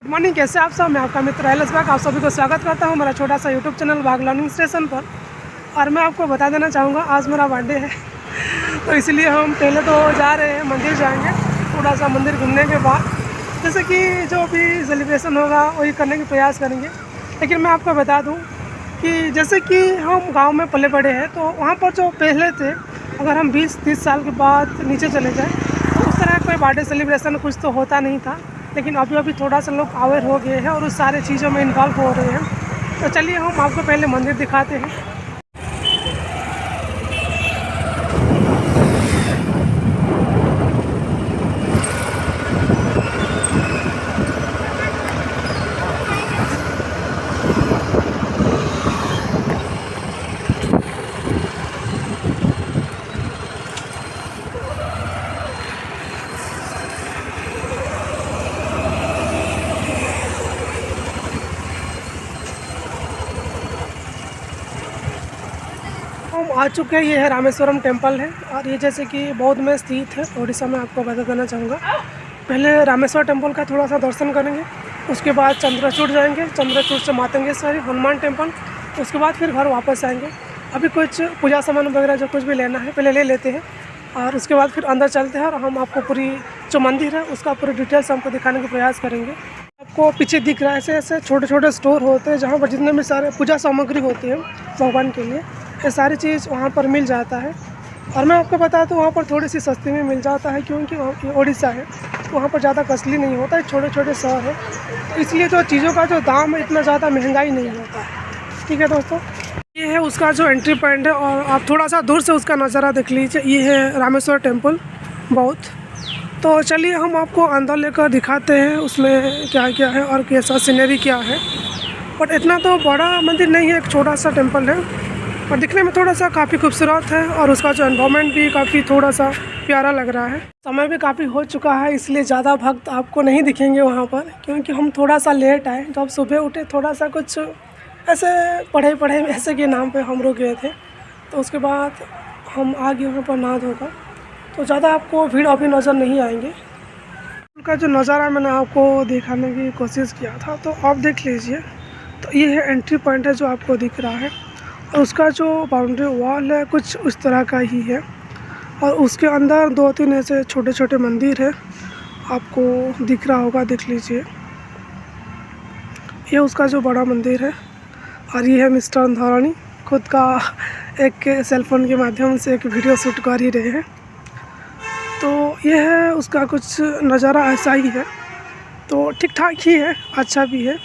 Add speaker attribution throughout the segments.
Speaker 1: Good morning, कैसे आप सब। मैं आपका मित्र एलएस बाग आप सभी को स्वागत करता हूं मेरा छोटा सा यूट्यूब चैनल बाग लर्निंग स्टेशन पर। और मैं आपको बता देना चाहूँगा आज मेरा बर्थडे है तो इसलिए हम पहले तो जा रहे हैं, मंदिर जाएंगे। थोड़ा सा मंदिर घूमने के बाद जैसे कि जो भी सेलिब्रेशन होगा वही करने की प्रयास करेंगे। लेकिन मैं आपको बता दूँ कि जैसे कि हम गाँव में पले बड़े हैं तो वहाँ पर जो पहले थे, अगर हम 20-30 साल के बाद नीचे चले जाएँ तो उस तरह कोई बर्थडे सेलिब्रेशन कुछ तो होता नहीं था। लेकिन अभी थोड़ा सा लोग अवेयर हो गए हैं और उस सारे चीज़ों में इन्वॉल्व हो रहे हैं। तो चलिए हम आपको पहले मंदिर दिखाते हैं। हम आ चुके हैं, ये है रामेश्वरम टेम्पल है और ये जैसे कि बौद्ध में स्थित है उड़ीसा में। आपको बता देना चाहूँगा, पहले रामेश्वर टेम्पल का थोड़ा सा दर्शन करेंगे, उसके बाद चंद्रचूड़ जाएंगे, चंद्रचूड़ से मातंगेश्वरी हनुमान टेम्पल, उसके बाद फिर घर वापस आएंगे। अभी कुछ पूजा सामान वगैरह जो कुछ भी लेना है पहले ले लेते हैं और उसके बाद फिर अंदर चलते हैं और हम आपको पूरी जो मंदिर है उसका पूरी डिटेल्स हमको दिखाने का प्रयास करेंगे। आपको पीछे दिख रहा है ऐसे ऐसे छोटे छोटे स्टोर होते हैं जहाँ पर जितने भी सारे पूजा सामग्री होती है भगवान के लिए, ये सारी चीज़ वहाँ पर मिल जाता है। और मैं आपको बता दूँ वहाँ पर थोड़ी सी सस्ती में मिल जाता है, क्योंकि उड़ीसा है तो वहाँ पर ज़्यादा कॉस्टली नहीं होता है, छोटे छोटे शहर है तो इसलिए जो चीज़ों का जो दाम है इतना ज़्यादा महंगाई नहीं होता है। ठीक है दोस्तों, ये है उसका जो एंट्री पॉइंट है और आप थोड़ा सा दूर से उसका नज़ारा देख लीजिए। ये है रामेश्वर टेम्पल बौद्ध। तो चलिए हम आपको अंदर लेकर दिखाते हैं उसमें क्या क्या है और कैसा सीनरी क्या है। बट इतना तो बड़ा मंदिर नहीं है, एक छोटा सा टेम्पल है और दिखने में थोड़ा सा काफ़ी खूबसूरत है और उसका जो एनवायरनमेंट भी काफ़ी थोड़ा सा प्यारा लग रहा है। समय भी काफ़ी हो चुका है इसलिए ज़्यादा भक्त आपको नहीं दिखेंगे वहाँ पर, क्योंकि हम थोड़ा सा लेट आए। जब सुबह उठे थोड़ा सा कुछ ऐसे पढ़े ऐसे के नाम पे हम रुक गए थे, तो उसके बाद हम आ गए वहाँ पर नहा धोकर, तो ज़्यादा आपको भीड़ अभी नज़र नहीं आएंगे। उनका जो नज़ारा मैंने आपको दिखाने की कोशिश किया था तो आप देख लीजिए। तो ये है एंट्री पॉइंट है जो आपको दिख रहा है और उसका जो बाउंड्री वॉल है कुछ उस तरह का ही है और उसके अंदर 2-3 ऐसे छोटे छोटे मंदिर है, आपको दिख रहा होगा, देख लीजिए। ये उसका जो बड़ा मंदिर है और ये है मिस्टर अंधारानी खुद का एक सेलफोन के माध्यम से एक वीडियो शूट कर ही रहे हैं। तो ये है उसका कुछ नज़ारा ऐसा ही है, तो ठीक ठाक ही है, अच्छा भी है।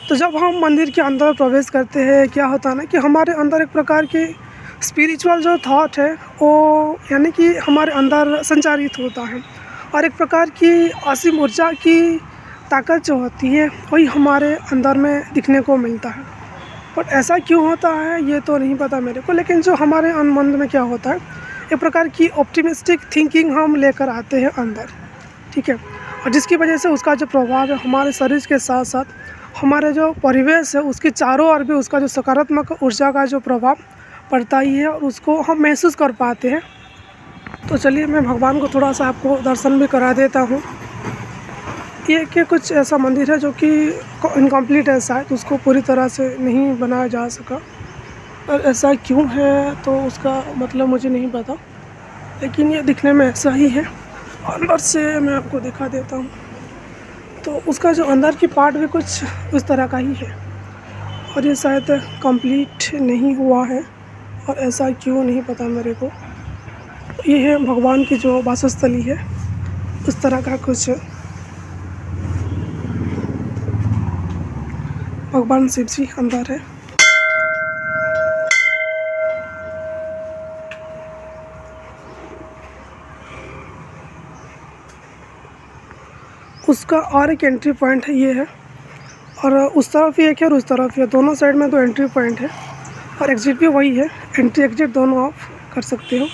Speaker 1: तो जब हम मंदिर के अंदर प्रवेश करते हैं क्या होता है ना कि हमारे अंदर एक प्रकार की स्पिरिचुअल जो थॉट है वो यानी कि हमारे अंदर संचारित होता है और एक प्रकार की असीम ऊर्जा की ताकत जो होती है वही हमारे अंदर में दिखने को मिलता है। बट ऐसा क्यों होता है ये तो नहीं पता मेरे को, लेकिन जो हमारे मन में क्या होता है एक प्रकार की ऑप्टिमिस्टिक थिंकिंग हम लेकर आते हैं अंदर, ठीक है। और जिसकी वजह से उसका जो प्रभाव है हमारे शरीर के साथ साथ हमारे जो परिवेश है उसके चारों ओर भी उसका जो सकारात्मक ऊर्जा का जो प्रभाव पड़ता ही है और उसको हम महसूस कर पाते हैं। तो चलिए मैं भगवान को थोड़ा सा आपको दर्शन भी करा देता हूँ। ये कि कुछ ऐसा मंदिर है जो कि इनकम्प्लीट है, शायद उसको पूरी तरह से नहीं बनाया जा सका और ऐसा क्यों है तो उसका मतलब मुझे नहीं पता, लेकिन ये दिखने में ऐसा ही है। अंदर से मैं आपको दिखा देता हूँ। तो उसका जो अंदर की पार्ट भी कुछ उस तरह का ही है और ये शायद कंप्लीट नहीं हुआ है और ऐसा क्यों नहीं पता मेरे को। ये है भगवान की जो वासस्थली है, उस तरह का कुछ भगवान शिव जी अंदर है। उसका और एक एंट्री पॉइंट है, ये है और उस तरफ ही एक है और उस तरफ ही है, दोनों साइड में 2 एंट्री पॉइंट है और एग्ज़िट भी वही है, एंट्री एग्ज़िट दोनों आप कर सकते हो।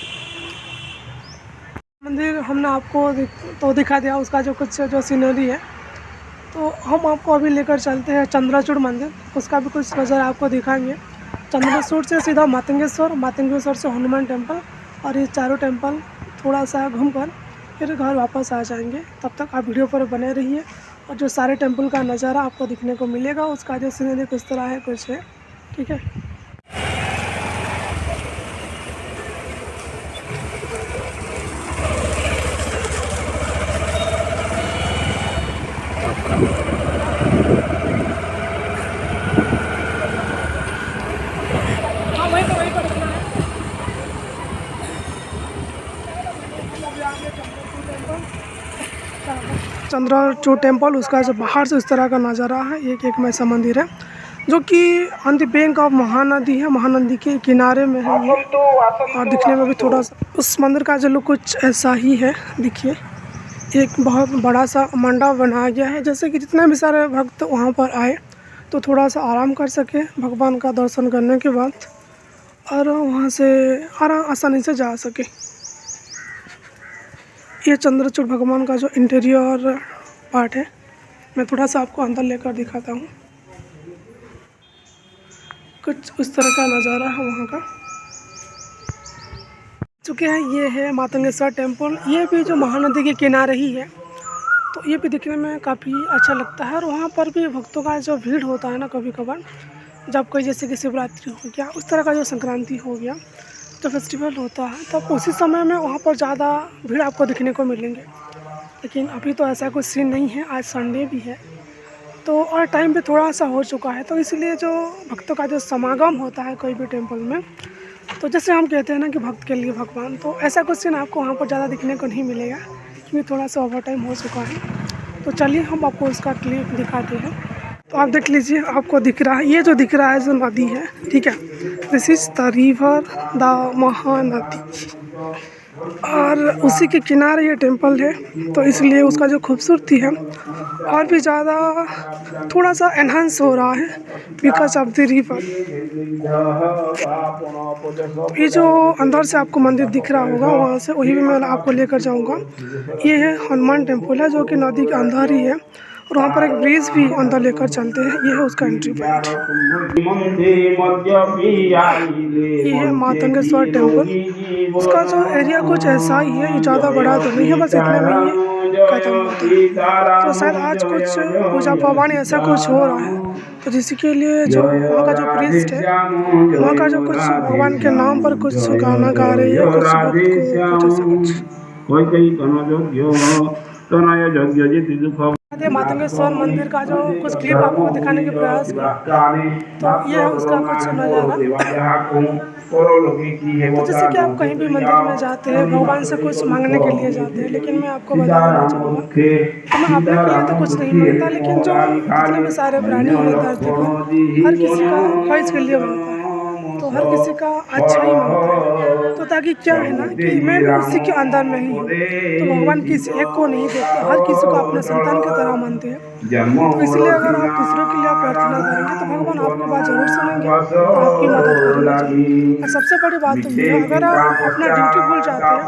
Speaker 1: मंदिर हमने आपको तो दिखा दिया उसका जो कुछ जो सीनरी है। तो हम आपको अभी लेकर चलते हैं चंद्रचूड़ मंदिर, उसका भी कुछ नज़र आपको दिखाएंगे। चंद्रचूड़ से सीधा मातंगेश्वर, मातंगेश्वर से हनुमान टेम्पल और ये चारों टेम्पल थोड़ा सा घूमकर फिर घर वापस आ जाएंगे। तब तक आप वीडियो पर बने रहिए और जो सारे टेंपल का नज़ारा आपको दिखने को मिलेगा। उसका जो सीनरी किस तरह है कुछ है, ठीक है। चंद्रचूड़ टेम्पल, उसका जो बाहर से इस तरह का नज़ारा है। एक ऐसा मंदिर है जो कि on the bank of Mahanadi है, महानदी के किनारे में है ये। और दिखने में भी थोड़ा सा उस मंदिर का जो लुक कुछ ऐसा ही है। देखिए, एक बहुत बड़ा सा मंडप बनाया गया है, जैसे कि जितने भी सारे भक्त वहाँ पर आए तो थोड़ा सा आराम कर सके भगवान का दर्शन करने के बाद, और वहाँ से आसानी से जा सके। ये चंद्रचूड़ भगवान का जो इंटीरियर पार्ट है, मैं थोड़ा सा आपको अंदर लेकर दिखाता हूँ। कुछ उस तरह का नज़ारा है वहाँ का। चुके हैं, ये है मातंगेश्वर टेम्पल। ये भी जो महानदी के किनारे ही है, तो ये भी दिखने में काफ़ी अच्छा लगता है। और वहाँ पर भी भक्तों का जो भीड़ होता है ना, कभी कभार जब कोई जैसे कि शिवरात्रि हो गया, उस तरह का जो संक्रांति हो गया, जो फेस्टिवल होता है, तब उसी समय में वहाँ पर ज़्यादा भीड़ आपको दिखने को मिलेंगे। लेकिन अभी तो ऐसा कोई सीन नहीं है, आज संडे भी है तो, और टाइम भी थोड़ा सा हो चुका है, तो इसलिए जो भक्तों का जो समागम होता है कोई भी टेम्पल में, तो जैसे हम कहते हैं ना कि भक्त के लिए भगवान, तो ऐसा कुछ सीन आपको वहाँ पर ज़्यादा दिखने को नहीं मिलेगा, क्योंकि थोड़ा सा ओवर टाइम हो चुका है। तो चलिए हम आपको उसका क्लिप दिखाते हैं। तो आप देख लीजिए, आपको दिख रहा है, ये जो दिख रहा है जो नदी है, ठीक है, this is the river the Mahanadi, और उसी के किनारे ये टेम्पल है। तो इसलिए उसका जो खूबसूरती है और भी ज़्यादा थोड़ा सा एनहांस हो रहा है बिकॉज ऑफ द रिवर। ये जो अंदर से आपको मंदिर दिख रहा होगा, वहाँ से वही भी मैं आपको लेकर जाऊँगा। ये है हनुमान टेम्पल है, जो कि नदी के अंदर ही है, और वहाँ पर एक ब्रिज भी अंदर लेकर चलते हैं। ये है उसका एंट्री पॉइंट। ये है मातंगेश्वर टेम्पल। उसका जो एरिया कुछ ऐसा ही है, ये ज़्यादा बड़ा तो नहीं है, बस इतने में ही खत्म होता है। तो शायद आज कुछ पूजा पाठ ऐसा कुछ हो रहा है, तो जिसके लिए जो वहाँ का जो प्रीस्ट है, वहाँ का जो कुछ भगवान के नाम पर कुछ गाना गा रही है, कुछ भक्त को कुछ ऐसा कुछ। मातंगेश्वर मंदिर का जो कुछ क्लिप आपको दिखाने के प्रयास किया, तो ये है उसका कुछ नज़ारा। तो जैसे कि आप कहीं भी मंदिर में जाते हैं, भगवान से कुछ मांगने के लिए जाते हैं, लेकिन मैं आपको बताना चाहूँगा, तो मैं अपने के लिए तो कुछ नहीं मांगता, लेकिन जो जितने भी सारे प्राणी हैं धरती पर, हर किसी का ख्वाहिश के लिए मांगता है, तो हर किसी का अच्छा ही मांगता है। तो ताकि क्या है ना कि मैं भी उसी के अंदर में ही हूँ, तो भगवान किसी एक को नहीं देखते, हर किसी को अपने संतान की तरह मानते हैं। तो इसलिए अगर आप दूसरों के लिए प्रार्थना करेंगे तो भगवान आपकी बात जरूर सुनेंगे और आपकी मदद करेंगे। और सबसे बड़ी बात तो ये है, अगर आप अपना ड्यूटी भूल जाते हैं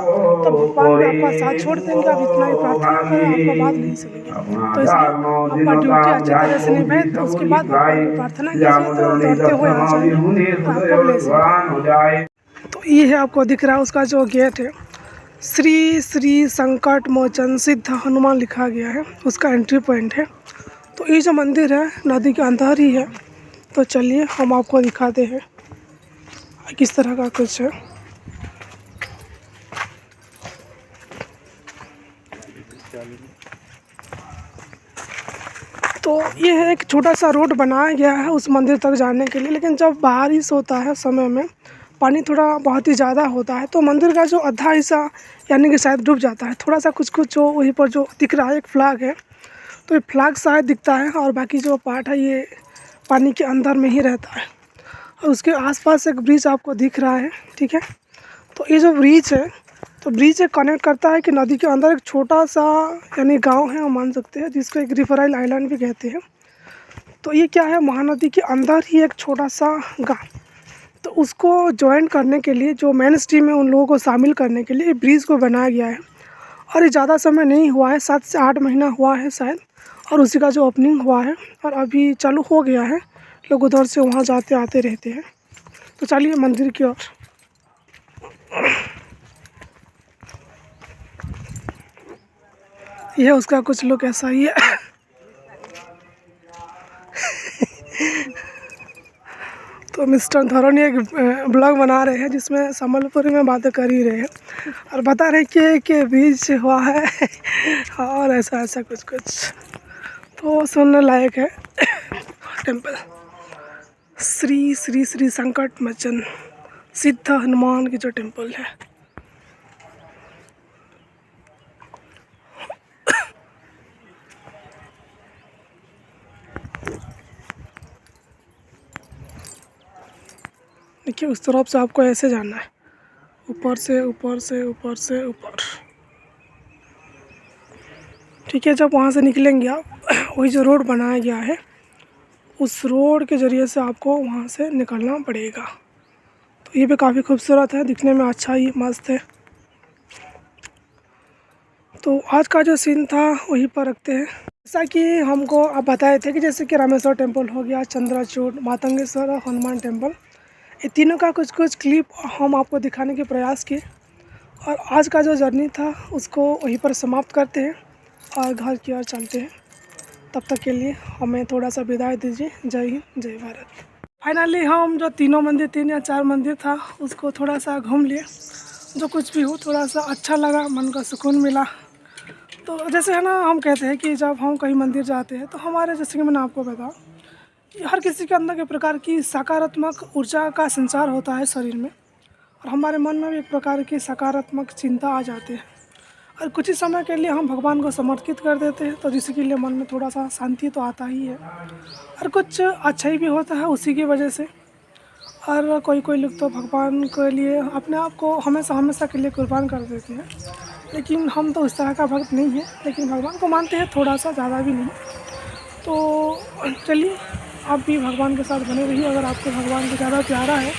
Speaker 1: तो भगवान भी आपका साथ छोड़ देंगे। आप इतना ही प्रार्थना करें, आपका बात नहीं सुनेंगे। तो इसलिए आपका ड्यूटी अच्छी तरह से निभाए, तो उसके बाद भगवान की प्रार्थना कीजिए, तो दौड़ते हुए आ जाएंगे, तो आपको ब्लेसिंग। तो ये है, आपको दिख रहा है उसका जो गेट है, श्री श्री संकट मोचन सिद्ध हनुमान लिखा गया है, उसका एंट्री पॉइंट है। तो ये जो मंदिर है नदी के अंदर ही है। तो चलिए हम आपको दिखाते हैं किस तरह का कुछ है। तो ये है, एक छोटा सा रोड बनाया गया है उस मंदिर तक जाने के लिए, लेकिन जब बारिश होता है समय में, पानी थोड़ा बहुत ही ज़्यादा होता है, तो मंदिर का जो आधा हिस्सा यानी कि शायद डूब जाता है। थोड़ा सा कुछ कुछ जो वहीं पर जो दिख रहा है एक फ्लैग है, तो ये फ्लैग शायद दिखता है, और बाकी जो पार्ट है ये पानी के अंदर में ही रहता है। और उसके आसपास एक ब्रिज आपको दिख रहा है, ठीक है। तो ये जो ब्रिज है, तो ब्रिज एक कनेक्ट करता है कि नदी के अंदर एक छोटा सा यानी गाँव है, हम मान सकते हैं, जिसको एक रिफराइल आइलैंड भी कहते हैं। तो ये क्या है, महानदी के अंदर ही एक छोटा सा गाँव, तो उसको ज्वाइन करने के लिए, जो मेन स्ट्रीम में उन लोगों को शामिल करने के लिए ब्रिज को बनाया गया है। और ये ज़्यादा समय नहीं हुआ है, 7 से 8 महीना हुआ है शायद, और उसी का जो ओपनिंग हुआ है और अभी चालू हो गया है। लोग उधर से वहाँ जाते आते रहते हैं। तो चलिए मंदिर की ओर। यह उसका कुछ लुक ऐसा ही है। तो मिस्टर धरोनी एक ब्लॉग बना रहे हैं जिसमें संबलपुरी में बातें कर ही रहे हैं और बता रहे कि बीच हुआ है और ऐसा ऐसा कुछ कुछ, तो सुनने लायक है। टेम्पल श्री श्री श्री संकट मोचन सिद्ध हनुमान की जो टेम्पल है। देखिए उस तरफ से आपको ऐसे जाना है, ऊपर से ऊपर से ऊपर से ऊपर। ठीक है, जब वहाँ से निकलेंगे आप, वही जो रोड बनाया गया है उस रोड के ज़रिए से आपको वहाँ से निकलना पड़ेगा। तो ये भी काफ़ी खूबसूरत है, दिखने में अच्छा ही मस्त है। तो आज का जो सीन था वहीं पर रखते हैं। जैसा कि हमको आप बताए थे कि जैसे कि रामेश्वर टेम्पल हो गया, चंद्रचूड़, मातंगेश्वर, हनुमान टेम्पल, ये तीनों का कुछ कुछ क्लिप हम आपको दिखाने के प्रयास किए। और आज का जो जर्नी था उसको वहीं पर समाप्त करते हैं और घर की ओर चलते हैं। तब तक के लिए हमें थोड़ा सा विदाई दीजिए। जय हिंद, जय भारत। फाइनली हम जो तीनों मंदिर, 3 या 4 मंदिर था उसको थोड़ा सा घूम लिए। जो कुछ भी हो थोड़ा सा अच्छा लगा, मन का सुकून मिला। तो जैसे है ना, हम कहते हैं कि जब हम कहीं मंदिर जाते हैं तो हमारे, जैसे कि मैंने आपको बताया कि हर किसी के अंदर एक प्रकार की सकारात्मक ऊर्जा का संचार होता है शरीर में, और हमारे मन में भी एक प्रकार की सकारात्मक चिंता आ जाती है। और कुछ ही समय के लिए हम भगवान को समर्पित कर देते हैं, तो जिसके लिए मन में थोड़ा सा शांति तो आता ही है और कुछ अच्छा ही भी होता है उसी की वजह से। और कोई कोई लोग तो भगवान के लिए अपने आप को हमेशा हमेशा के लिए कुर्बान कर देते हैं, लेकिन हम तो उस तरह का भक्त नहीं है, लेकिन भगवान को मानते हैं, थोड़ा सा, ज़्यादा भी नहीं। तो चलिए आप भी भगवान के साथ बने रहिए। अगर आपको भगवान को ज़्यादा प्यारा है,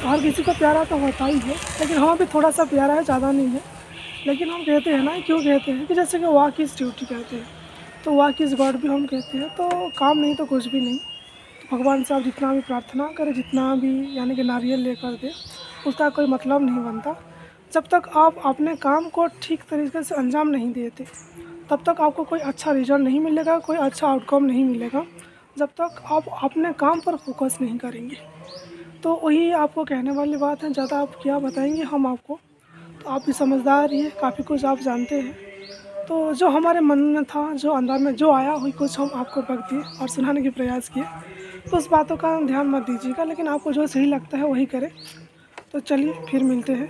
Speaker 1: तो हर किसी को प्यारा तो होता ही है, लेकिन हमें भी थोड़ा सा प्यारा है, ज़्यादा नहीं है। लेकिन हम कहते हैं ना, क्यों कहते हैं कि जैसे कि वॉक इज़ ड्यूटी कहते हैं, तो वॉक इज़ गॉड भी हम कहते हैं। तो काम नहीं तो कुछ भी नहीं। तो भगवान से आप जितना भी प्रार्थना करें, जितना भी यानी कि नारियल लेकर दे, उसका कोई मतलब नहीं बनता। जब तक आप अपने काम को ठीक तरीके से अंजाम नहीं देते, तब तक आपको कोई अच्छा रिजल्ट नहीं मिलेगा, कोई अच्छा आउटकम नहीं मिलेगा, जब तक आप अपने काम पर फोकस नहीं करेंगे। तो वही आपको कहने वाली बात है, ज़्यादा आप क्या बताएंगे हम आपको। तो आप भी समझदार ही है, काफ़ी कुछ आप जानते हैं। तो जो हमारे मन में था, जो अंदर में जो आया, वही कुछ हम आपको बक दिए और सुनाने के प्रयास किए। तो उस बातों का ध्यान मत दीजिएगा, लेकिन आपको जो सही लगता है वही करें। तो चलिए फिर मिलते हैं।